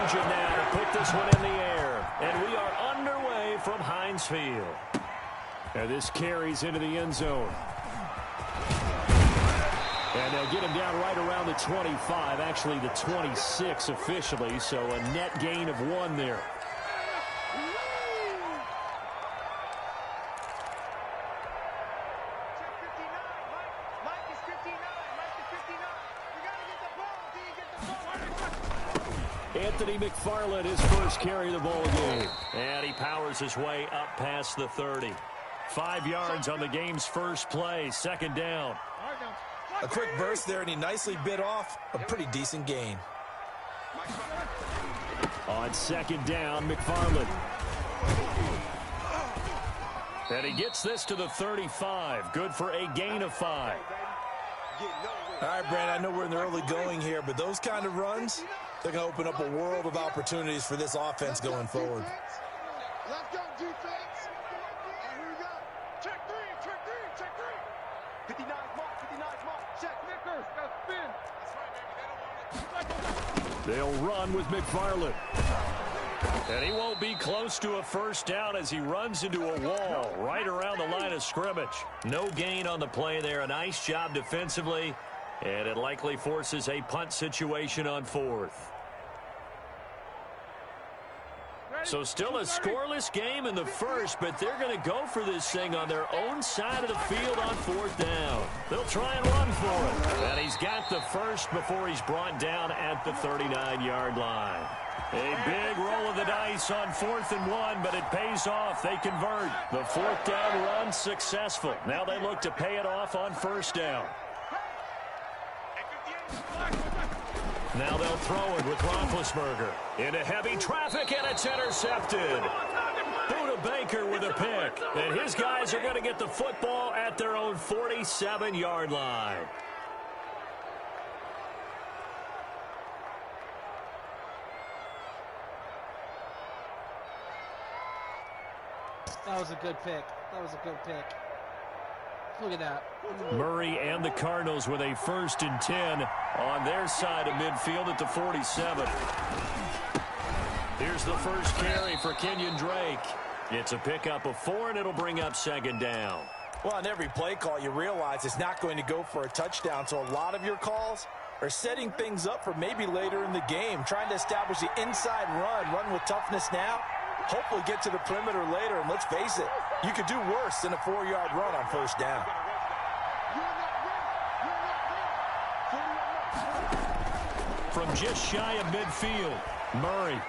conversion now to put this one in the air. And we are underway from Heinz Field. And this carries into the end zone. And they'll get him down right around the 25, actually the 26 officially, so a net gain of 1 there. Anthony McFarland, his first carry of the ball game. And he powers his way up past the 30. 5 yards on the game's first play, second down. A quick burst there, and he nicely bit off a pretty decent gain. On second down, McFarland. And he gets this to the 35. Good for a gain of 5. All right, Brandon, I know we're in the early going here, but those kind of runs, they're going to open up a world of opportunities for this offense going forward. Let's go, defense. And here we go. Check three, check three, check three. 59 mark, 59 mark. Check Nickers, got spin. That's right, baby. They'll run with McFarland. And he won't be close to a first down as he runs into a wall right around the line of scrimmage. No gain on the play there. A nice job defensively. And it likely forces a punt situation on 4th. So still a scoreless game in the first, but they're going to go for this thing on their own side of the field on 4th down. They'll try and run for it. And he's got the first before he's brought down at the 39-yard line. A big roll of the dice on 4th and 1, but it pays off. They convert. The 4th down run successful. Now they look to pay it off on 1st down. Now they'll throw it with Roethlisberger. Into heavy traffic, and it's intercepted. Buda Baker with a pick. And his guys are going to get the football at their own 47-yard line. That was a good pick. That was a good pick. Look at that. Murray and the Cardinals with a 1st and 10 on their side of midfield at the 47. Here's the first carry for Kenyon Drake. It's a pickup of 4, and it'll bring up second down. Well, on every play call, you realize it's not going to go for a touchdown, so a lot of your calls are setting things up for maybe later in the game, trying to establish the inside run with toughness now, hopefully get to the perimeter later, and let's face it, you could do worse than a 4-yard run on 1st down. From just shy of midfield, Murray.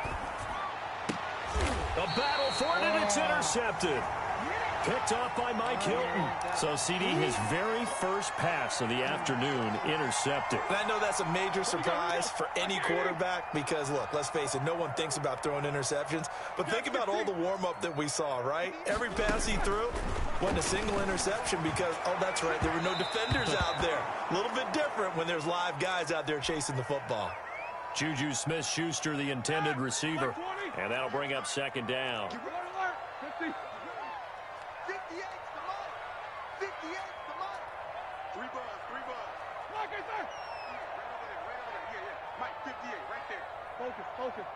A battle for it, and it's intercepted. Picked off by Mike Hilton. So, CD, his very first pass of the afternoon intercepted. And I know that's a major surprise for any quarterback because, look, let's face it, no one thinks about throwing interceptions. But think about all the warm-up that we saw, right? Every pass he threw wasn't a single interception because, oh, that's right, there were no defenders out there. A little bit different when there's live guys out there chasing the football. Juju Smith-Schuster, the intended receiver. And that'll bring up second down. 3 balls. Like I said. Right over there. Yeah. Mike, 58, right there. Focus.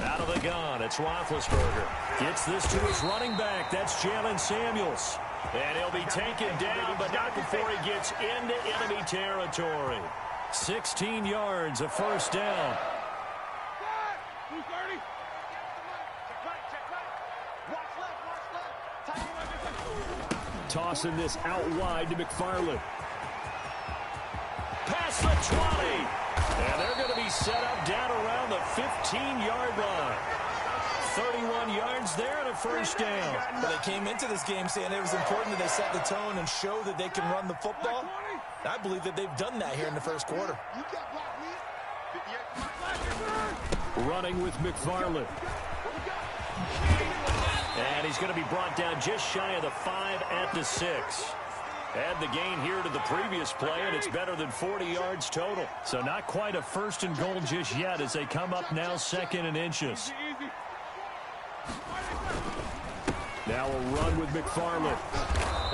Out of the gun, it's Roethlisberger. Gets this to his running back. That's Jalen Samuels. And he'll be taken down, but not before he gets into enemy territory. 16 yards, a first down. Tossing this out wide to McFarland. Past the 20. And they're going to be set up down around the 15-yard line. 31 yards there and a first down. Well, they came into this game saying it was important that they set the tone and show that they can run the football. I believe that they've done that here in the first quarter. Running with McFarland. And he's going to be brought down just shy of the 5 at the 6. Add the gain here to the previous play, and it's better than 40 yards total. So not quite a first and goal just yet as they come up now 2nd and inches. Now a run with McFarland.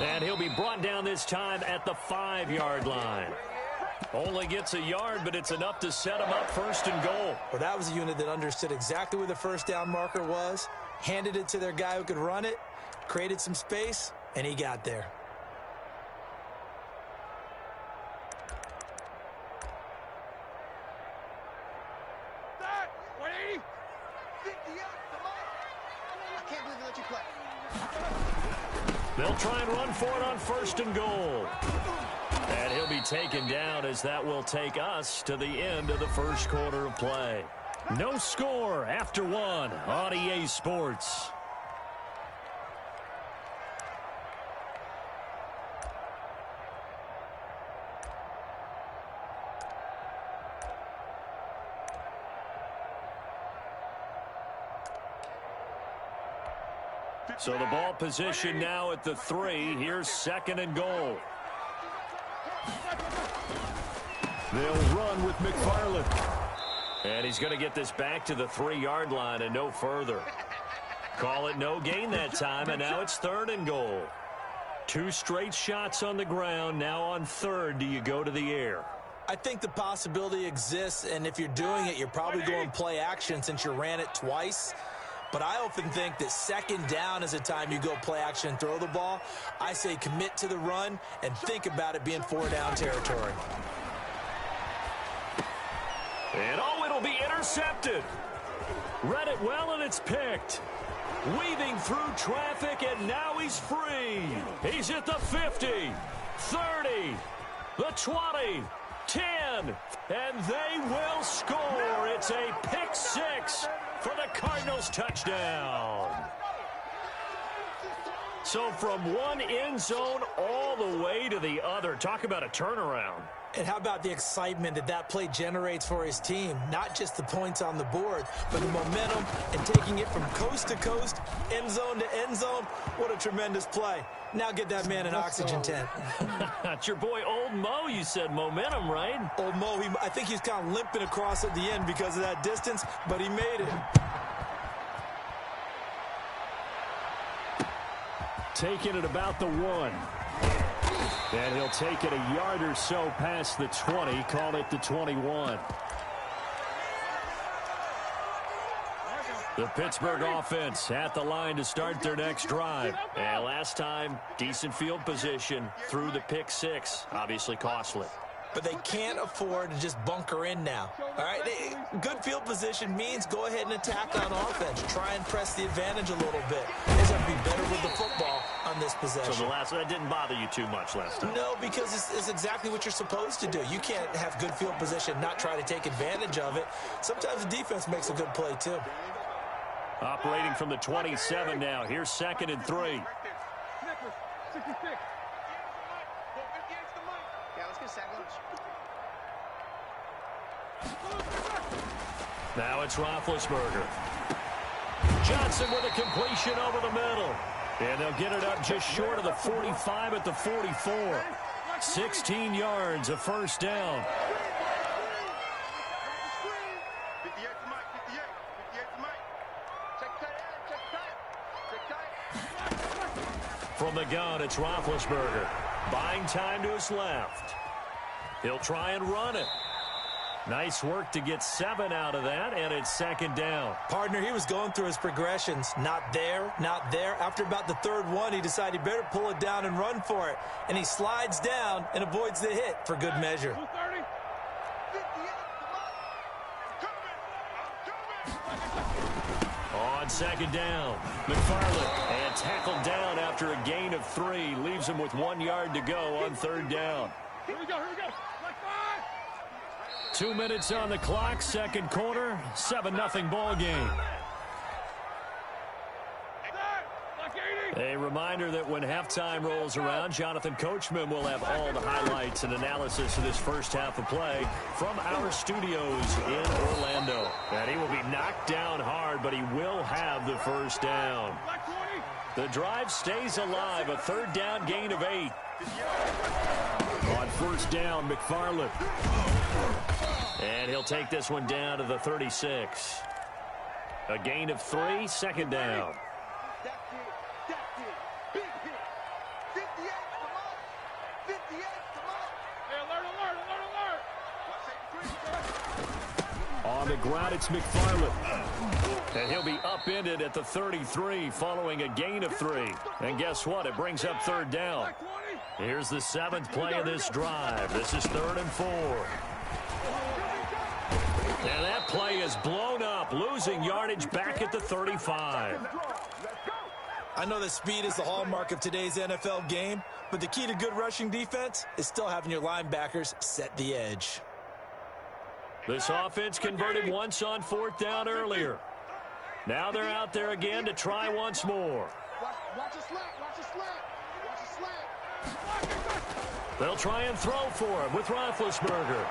And he'll be brought down this time at the 5-yard line. Only gets a yard, but it's enough to set him up 1st and goal. Well, that was a unit that understood exactly where the first down marker was, handed it to their guy who could run it, created some space, and he got there. They'll try and run for it on 1st and goal. And he'll be taken down as that will take us to the end of the first quarter of play. No score after 1 on EA Sports. So the ball position now at the 3. Here's 2nd and goal. They'll run with McFarland. And he's going to get this back to the 3-yard line and no further. Call it no gain that time, and now it's 3rd and goal. 2 straight shots on the ground. Now on 3rd, do you go to the air? I think the possibility exists, and if you're doing it, you're probably going play action since you ran it twice. But I often think that 2nd down is a time you go play action and throw the ball. I say commit to the run and think about it being 4-down territory. And oh, it'll be intercepted. Read it well, and it's picked. Weaving through traffic, and now he's free. He's at the 50, 30, the 20, 10, and they will score. It's a pick 6 for the Cardinals touchdown. So from one end zone all the way to the other. Talk about a turnaround. And how about the excitement that that play generates for his team? Not just the points on the board, but the momentum and taking it from coast to coast, end zone to end zone. What a tremendous play. Now get that man an oxygen tent. It's your boy Old Mo, you said. Momentum, right? Old Mo, I think he's kind of limping across at the end because of that distance, but he made it. Taking it about the 1. And he'll take it a yard or so past the 20, call it the 21. The Pittsburgh offense at the line to start their next drive. And last time, decent field position through the pick 6. Obviously costly. But they can't afford to just bunker in now. All right, good field position means go ahead and attack on offense. Try and press the advantage a little bit. They just have to be better with the football on this possession. So that didn't bother you too much last time? No, because it's exactly what you're supposed to do. You can't have good field position, not try to take advantage of it. Sometimes the defense makes a good play, too. Operating from the 27 now. Here's 2nd and 3. Now it's Roethlisberger. Johnson with a completion over the middle. And they'll get it up just short of the 45 at the 44. 16 yards, a 1st down. From the gun, it's Roethlisberger. Buying time to his left. He'll try and run it. Nice work to get 7 out of that, and it's 2nd down. Partner, he was going through his progressions. Not there, not there. After about the 3rd one, he decided he better pull it down and run for it. And he slides down and avoids the hit for good measure. On 2nd down, McFarland, and tackled down after a gain of 3. Leaves him with 1 yard to go on 3rd down. Here we go, here we go. 2 minutes on the clock, 2nd quarter, 7-0 ball game. A reminder that when halftime rolls around, Jonathan Coachman will have all the highlights and analysis of this first half of play from our studios in Orlando. And he will be knocked down hard, but he will have the 1st down. The drive stays alive, a 3rd down gain of 8. On 1st down, McFarland. And he'll take this one down to the 36. A gain of 3, 2nd down. On the ground, it's McFarland. And he'll be upended at the 33 following a gain of 3. And guess what? It brings up third down. Here's the 7th play of this drive. This is 3rd and 4. And that play is blown up, losing yardage back at the 35. I know that speed is the hallmark of today's NFL game, but the key to good rushing defense is still having your linebackers set the edge. This offense converted once on 4th down earlier. Now they're out there again to try once more. Watch a slant, watch a slant, watch a slant. They'll try and throw for him with Roethlisberger.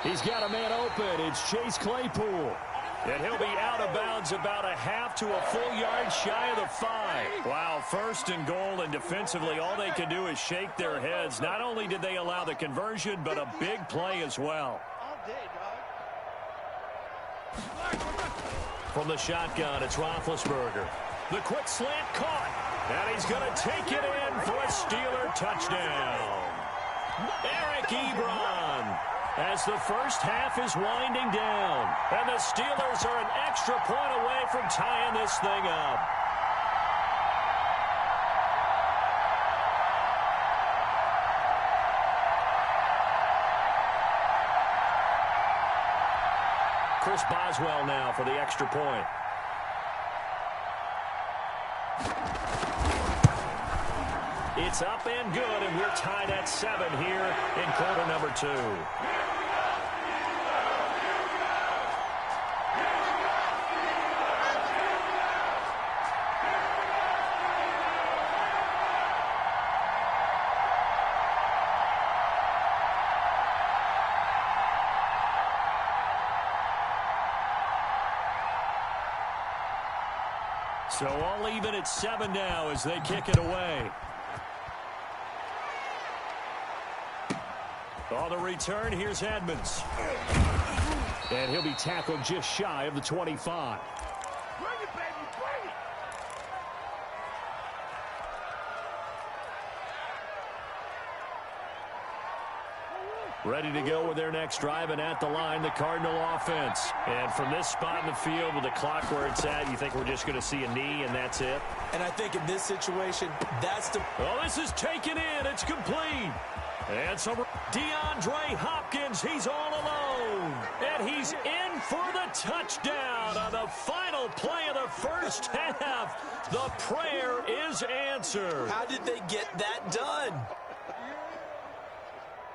He's got a man open. It's Chase Claypool. And he'll be out of bounds about a half to a full yard shy of the 5. Wow, 1st and goal, and defensively all they can do is shake their heads. Not only did they allow the conversion, but a big play as well. From the shotgun, it's Roethlisberger. The quick slant caught. And he's going to take it in for a Steeler touchdown. Eric Ebron. As the first half is winding down. And the Steelers are an extra point away from tying this thing up. Chris Boswell now for the extra point. It's up and good, and we're tied at 7 here in quarter number 2. So all even at 7 now as they kick it away. On the return, here's Edmonds. And he'll be tackled just shy of the 25. Bring it, baby, bring it. Ready to go with their next drive, and at the line, the Cardinal offense. And from this spot in the field with the clock where it's at, you think we're just going to see a knee and that's it? And I think in this situation, that's the... Oh, this is taken in. It's complete. And so DeAndre Hopkins, he's all alone. And he's in for the touchdown on the final play of the first half. The prayer is answered. How did they get that done?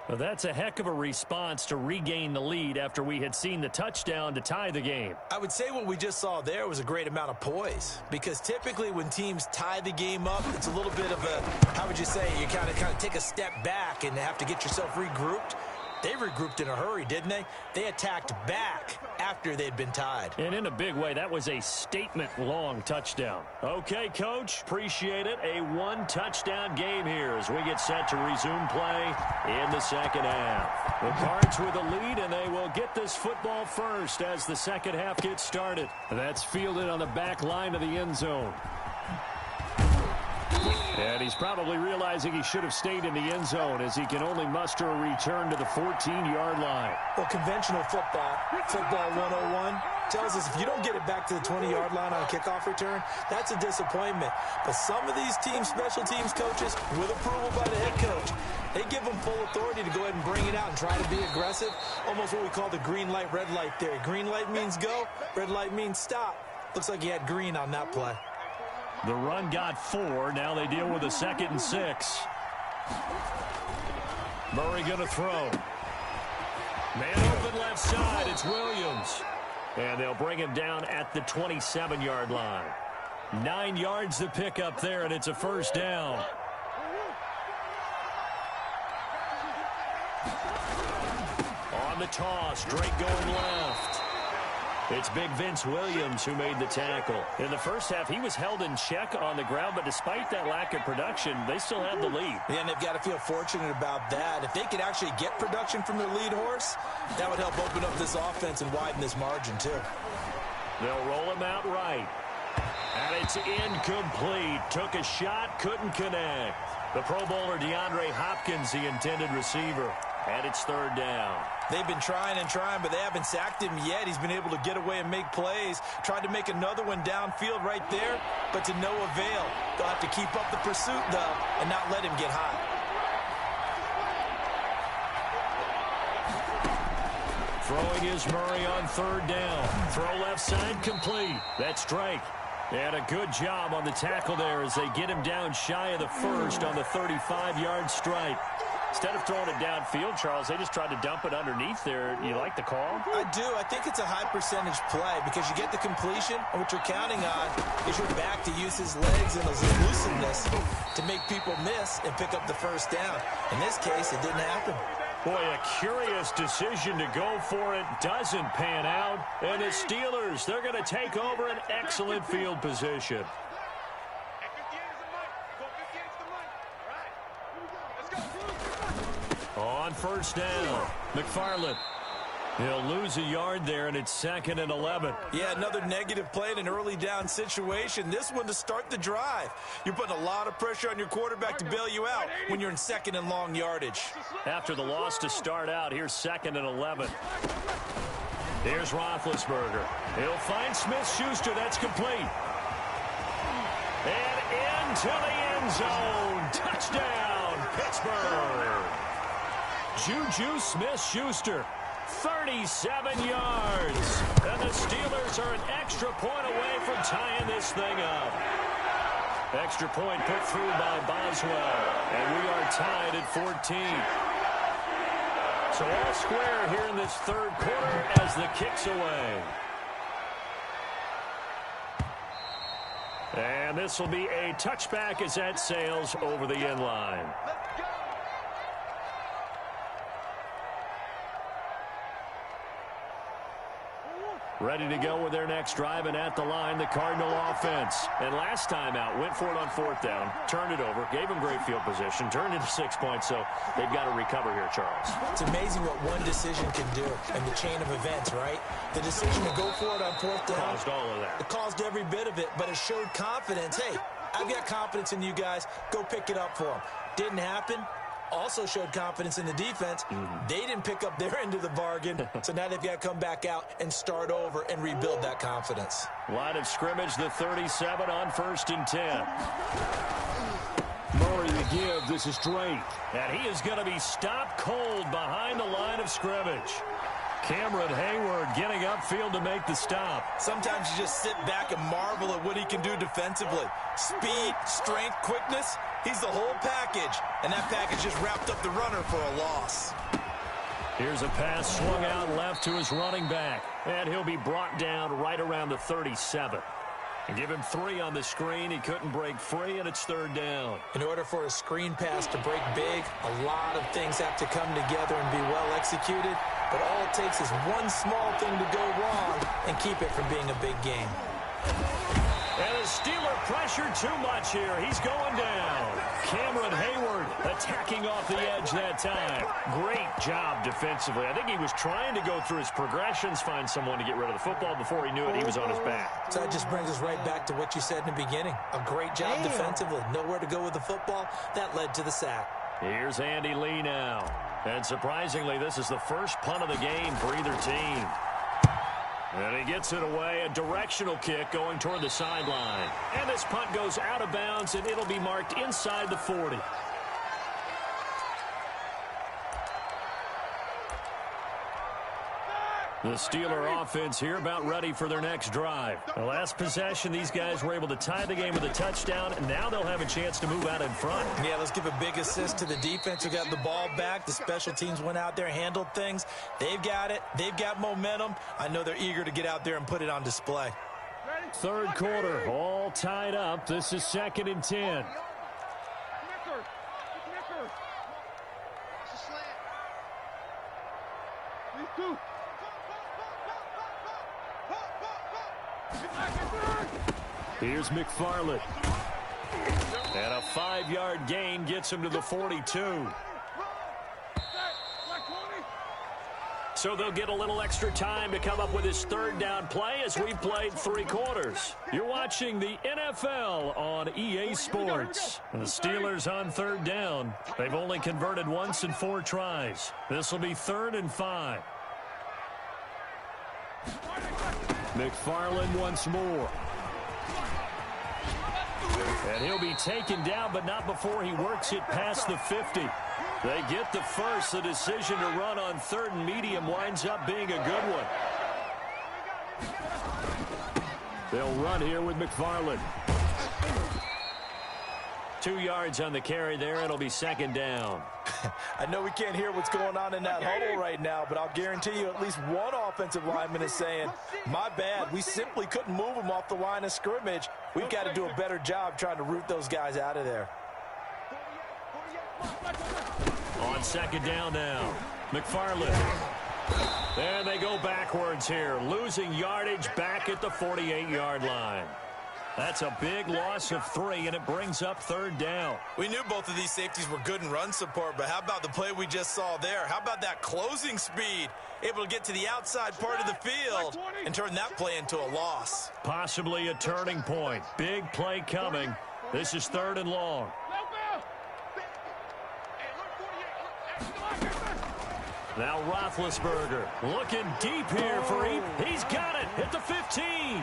Well, that's a heck of a response to regain the lead after we had seen the touchdown to tie the game. I would say what we just saw there was a great amount of poise, because typically when teams tie the game up, it's a little bit of a, how would you say, you kind of take a step back and have to get yourself regrouped. They regrouped in a hurry, didn't they? They attacked back after they'd been tied. And in a big way, that was a statement-long touchdown. Okay, Coach, appreciate it. A one-touchdown game here as we get set to resume play in the second half. The Cards with a lead, and they will get this football first as the second half gets started. That's fielded on the back line of the end zone. And he's probably realizing he should have stayed in the end zone as he can only muster a return to the 14-yard line. Well, conventional football 101, tells us if you don't get it back to the 20-yard line on a kickoff return, that's a disappointment. But some of these team special teams coaches, with approval by the head coach, they give them full authority to go ahead and bring it out and try to be aggressive. Almost what we call the green light, red light theory. Green light means go, red light means stop. Looks like he had green on that play. The run got 4. Now they deal with a 2nd and 6. Murray going to throw. Man open left side. It's Williams. And they'll bring him down at the 27-yard line. 9 yards to pick up there, and it's a first down. On the toss, Drake going left. It's big Vince Williams who made the tackle. In the first half, he was held in check on the ground, but despite that lack of production, they still have the lead. Yeah, and they've got to feel fortunate about that. If they could actually get production from their lead horse, that would help open up this offense and widen this margin, too. They'll roll him out right. And it's incomplete. Took a shot, couldn't connect. The Pro Bowler DeAndre Hopkins, the intended receiver. And it's third down. They've been trying and trying, but they haven't sacked him yet. He's been able to get away and make plays. Tried to make another one downfield right there, but to no avail. They'll have to keep up the pursuit, though, and not let him get hot. Throwing is Murray on third down. Throw left side complete. That's Drake. And a good job on the tackle there as they get him down shy of the first on the 35-yard stripe. Instead of throwing it downfield, Charles, they just tried to dump it underneath there. You like the call? I do. I think it's a high percentage play because you get the completion, and what you're counting on is your back to use his legs and his elusiveness to make people miss and pick up the first down. In this case, it didn't happen. Boy, a curious decision to go for it. Doesn't pan out. And the Steelers, they're going to take over an excellent field position. On first down, McFarland. He'll lose a yard there, and it's 2nd and 11. Yeah, another negative play in an early down situation. This one to start the drive. You're putting a lot of pressure on your quarterback to bail you out when you're in 2nd and long yardage. After the loss to start out, here's 2nd and 11. Here's Roethlisberger. He'll find Smith-Schuster. That's complete. And into the end zone. Touchdown, Pittsburgh. Juju Smith-Schuster. 37 yards. And the Steelers are an extra point away from tying this thing up. Extra point put through by Boswell. And we are tied at 14. So all square here in this third quarter as the kick's away. And this will be a touchback as that sails over the end line. Ready to go with their next drive, and at the line, the Cardinal offense. And last time out, went for it on fourth down, turned it over, gave them great field position, turned into 6 points, so they've got to recover here, Charles. It's amazing what one decision can do in the chain of events, right? The decision to go for it on fourth down. Caused all of that. It caused every bit of it, but it showed confidence. Hey, I've got confidence in you guys. Go pick it up for them. Didn't happen. Also showed confidence in the defense. They didn't pick up their end of the bargain, so now they've got to come back out and start over and rebuild that confidence. Line of scrimmage, the 37 on 1st and 10. Murray to give. This is Drake. And he is going to be stopped cold behind the line of scrimmage. Cameron Hayward getting upfield to make the stop. Sometimes you just sit back and marvel at what he can do defensively. Speed, strength, quickness. He's the whole package, and that package just wrapped up the runner for a loss. Here's a pass swung out left to his running back, and he'll be brought down right around the 37. And give him 3 on the screen. He couldn't break free, and it's 3rd down. In order for a screen pass to break big, a lot of things have to come together and be well executed, but all it takes is one small thing to go wrong and keep it from being a big game. And the Steeler pressure too much here. He's going down. Cameron Hayward attacking off the edge that time. Great job defensively. I think he was trying to go through his progressions, find someone to get rid of the football. Before he knew it, he was on his back. So that just brings us right back to what you said in the beginning. A great job defensively. Nowhere to go with the football. That led to the sack. Here's Andy Lee now. And surprisingly, this is the first punt of the game for either team. And he gets it away, a directional kick going toward the sideline. And this punt goes out of bounds, and it'll be marked inside the 40. The Steeler offense here about ready for their next drive. The last possession, these guys were able to tie the game with a touchdown, and now they'll have a chance to move out in front. Yeah, let's give a big assist to the defense who got the ball back. The special teams went out there, handled things. They've got it. They've got momentum. I know they're eager to get out there and put it on display. Third quarter, all tied up. This is 2nd and 10. Here's McFarland. And a 5-yard gain gets him to the 42. So they'll get a little extra time to come up with his third down play as we played 3 quarters. You're watching the NFL on EA Sports. The Steelers on third down. They've only converted once in 4 tries. This will be 3rd and 5. McFarland once more. And he'll be taken down, but not before he works it past the 50. They get the first. The decision to run on 3rd and medium winds up being a good one. They'll run here with McFarland. 2 yards on the carry there. It'll be 2nd down. I know we can't hear what's going on in that huddle right now, but I'll guarantee you at least one offensive lineman is saying, my bad, we simply couldn't move them off the line of scrimmage. We've got to do a better job trying to root those guys out of there. On 2nd down now, McFarland. And they go backwards here, losing yardage back at the 48-yard line. That's a big loss of 3, and it brings up 3rd down. We knew both of these safeties were good in run support, but how about the play we just saw there? How about that closing speed? Able to get to the outside part of the field and turn that play into a loss. Possibly a turning point. Big play coming. This is 3rd and long. Now Roethlisberger looking deep here for he's got it at the 15.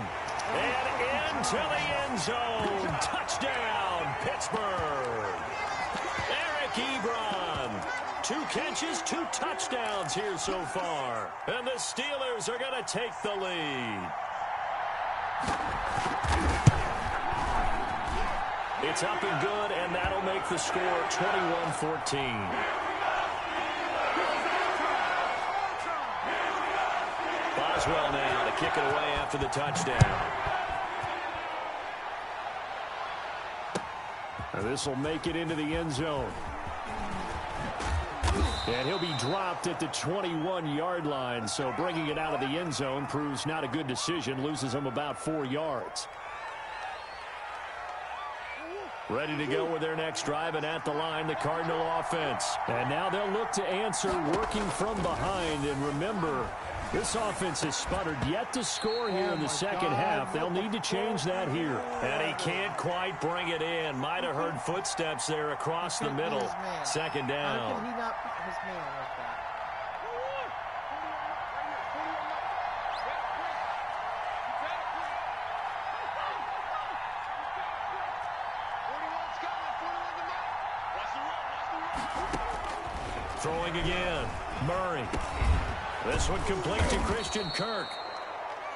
And into the end zone. Touchdown, Pittsburgh. Eric Ebron. 2 catches, 2 touchdowns here so far. And the Steelers are going to take the lead. It's up and good, and that'll make the score 21-14. Boswell now to kick it away after the touchdown. This will make it into the end zone. And he'll be dropped at the 21-yard line, so bringing it out of the end zone proves not a good decision, loses him about 4 yards. Ready to go with their next drive, and at the line, the Cardinal offense. And now they'll look to answer working from behind. And remember, this offense has sputtered yet to score here in the second half. They'll need to change that here. And he can't quite bring it in. Might have heard footsteps there across the middle. 2nd down. How can he not put his man like that? Throwing again. Murray. This one complete to Christian Kirk.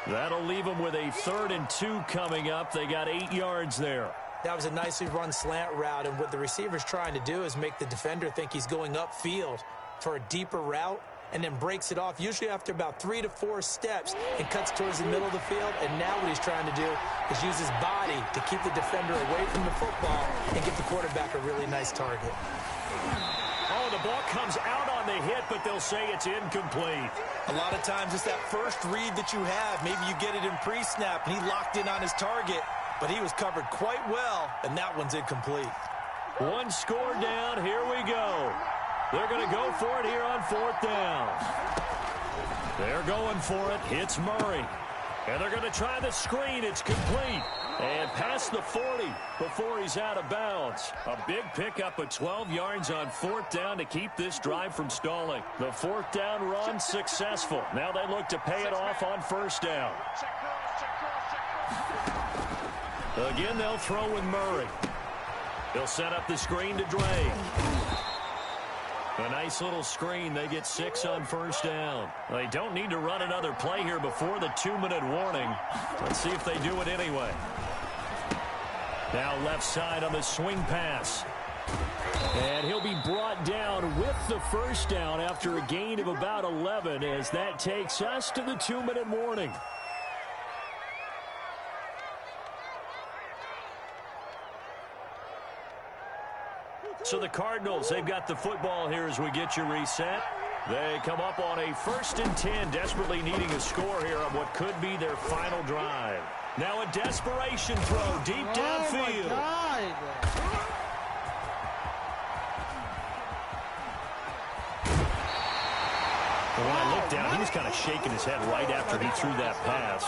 That'll leave them with a 3rd and 2 coming up. They got 8 yards there. That was a nicely run slant route, and what the receiver's trying to do is make the defender think he's going upfield for a deeper route, and then breaks it off, usually after about 3 to 4 steps, and cuts towards the middle of the field. And now what he's trying to do is use his body to keep the defender away from the football and give the quarterback a really nice target. Oh, the ball comes out on the hit, but they'll say it's incomplete. A lot of times it's that first read that you have. Maybe you get it in pre-snap, and he locked in on his target, but he was covered quite well, and that one's incomplete. 1 score down. Here we go. They're going to go for it here on 4th down. They're going for it. It's Murray. And they're going to try the screen. It's complete. And past the 40 before he's out of bounds. A big pickup of 12 yards on 4th down to keep this drive from stalling. The 4th down run successful. Now they look to pay it off on 1st down. Again, they'll throw with Murray. He'll set up the screen to Drake. A nice little screen. They get 6 on 1st down. They don't need to run another play here before the 2-minute warning. Let's see if they do it anyway. Now left side on the swing pass. And he'll be brought down with the 1st down after a gain of about 11 as that takes us to the 2-minute warning. So the Cardinals, they've got the football here as we get you reset. They come up on a 1st and 10, desperately needing a score here on what could be their final drive. Now a desperation throw deep downfield. Oh, my God. When I looked down. He was kind of shaking his head right after he threw that pass.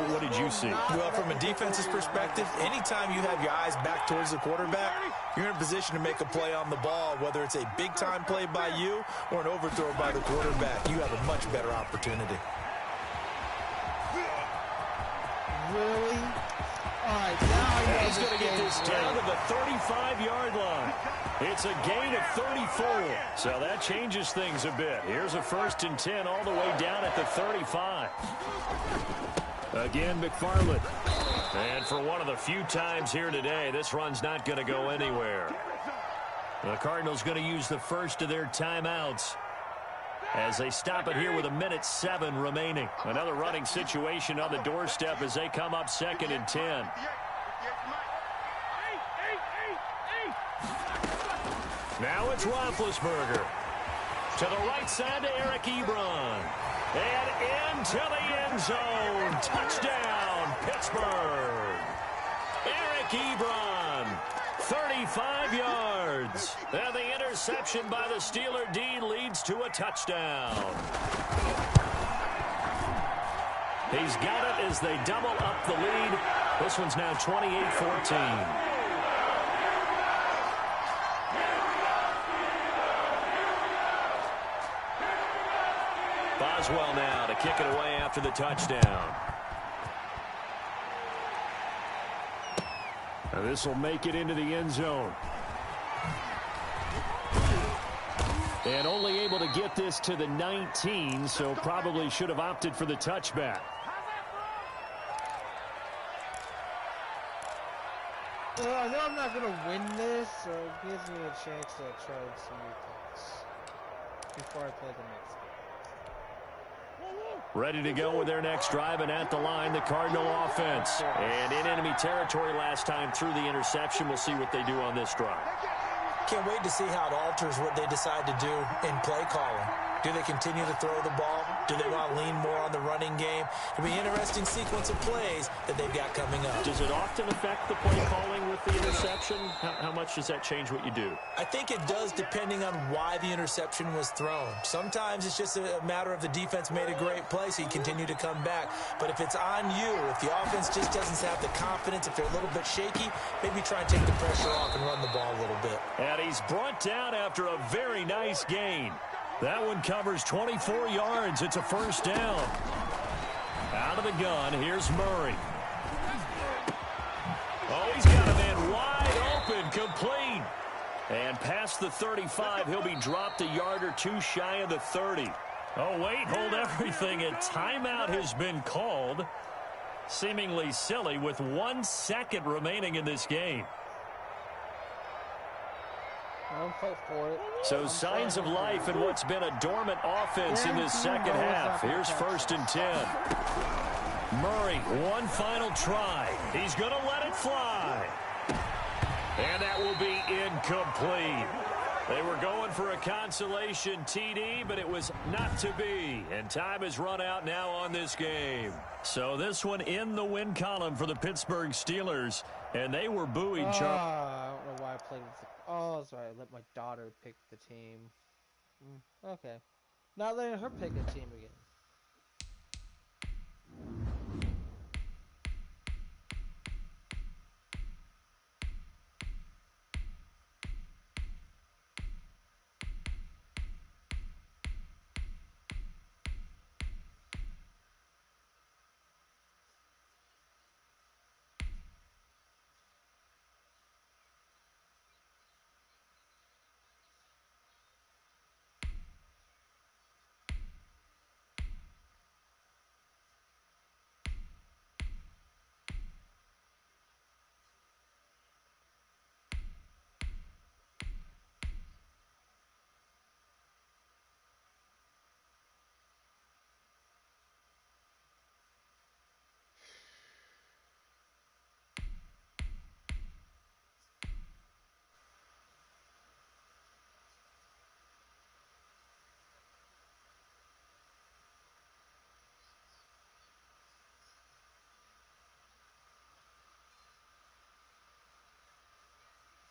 What did you see? Well, from a defense's perspective, anytime you have your eyes back towards the quarterback, you're in a position to make a play on the ball, whether it's a big-time play by you or an overthrow by the quarterback. You have a much better opportunity. Really? All right, now he's going to get this down to the 35-yard line. It's a gain of 34. So that changes things a bit. Here's a 1st and 10 all the way down at the 35. Again, McFarland. And for one of the few times here today, this run's not going to go anywhere. The Cardinals going to use the first of their timeouts as they stop it here with 1:07 remaining. Another running situation on the doorstep as they come up 2nd and 10. Now it's Roethlisberger. To the right side to Eric Ebron. And into the end zone. Touchdown, Pittsburgh. Eric Ebron, 35 yards. And the interception by the Steeler D leads to a touchdown. He's got it as they double up the lead. This one's now 28-14. Boswell now to kick it away after the touchdown. This will make it into the end zone. And only able to get this to the 19, so probably should have opted for the touchback. Well, I know I'm not going to win this, so it gives me a chance to try some new things before I play the next game. Ready to go with their next drive, and at the line, the Cardinal offense. And in enemy territory last time through the interception. We'll see what they do on this drive. Can't wait to see how it alters what they decide to do in play calling. Do they continue to throw the ball? Do they want to lean more on the running game? It'll be an interesting sequence of plays that they've got coming up. Does it often affect the play calling with the interception? How much does that change what you do? I think it does, depending on why the interception was thrown. Sometimes it's just a matter of the defense made a great play, so you continue to come back. But if it's on you, if the offense just doesn't have the confidence, if they're a little bit shaky, maybe try and take the pressure off and run the ball a little bit. And he's brought down after a very nice gain. That one covers 24 yards. It's a 1st down. Out of the gun, here's Murray. Oh, he's got a man wide open, complete. And past the 35, he'll be dropped a yard or two shy of the 30. Oh, wait, hold everything. A timeout has been called. Seemingly silly with 1 second remaining in this game. I'll fight for it. So signs of life in what's been a dormant offense in this second half. Here's 1st and 10. Murray, one final try. He's going to let it fly. And that will be incomplete. They were going for a consolation TD, but it was not to be. And time has run out now on this game. So this one in the win column for the Pittsburgh Steelers. And they were buoyed. I don't know why I played with the... Oh, sorry. I let my daughter pick the team. Okay. Not letting her pick a team again.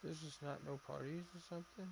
There's just not no parties or something?